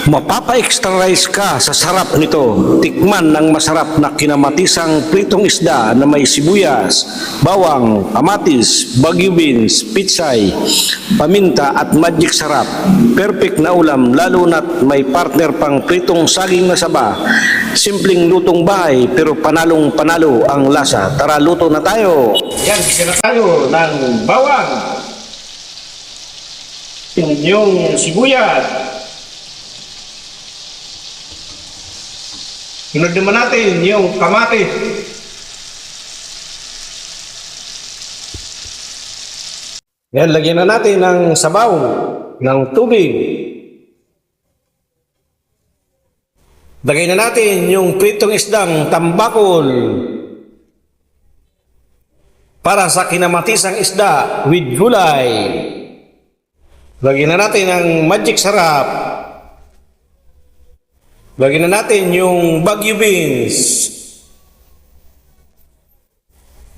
Mapapa-extra rice ka sa sarap nito. Tikman ng masarap na kinamatisang pritong isda na may sibuyas, bawang, kamatis, bagyo beans, pitsay, paminta at magic sarap. Perfect na ulam lalo na't may partner pang pritong saging na saba. Simpleng lutong bahay pero panalong panalo ang lasa. Tara, luto na tayo. Yan, gisa na tayo ng bawang. Yung sibuyas. Sunod naman natin yung kamatis. Yan, lagyan na natin ng sabaw, ng tubig. Lagay na natin yung pritong isdang tambakol para sa kinamatisang isda with gulay. Lagyan na natin ang magic sarap. Lagyan na natin yung bagyo beans,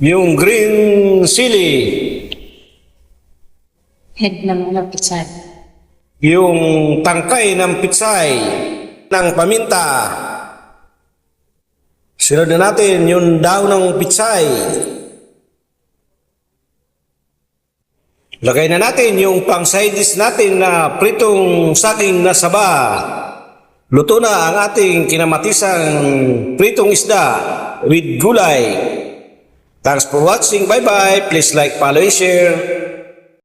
yung green chili, Head ng pitsay. yung tangkay ng pitsay, ng paminta. Sunod na natin yung daw ng pitsay. Lagay na natin yung pang side dish natin na pritong saging na saba. Luto na ang ating kinamatisang pritong isda with gulay. Thanks for watching. Bye-bye. Please like, follow, and share.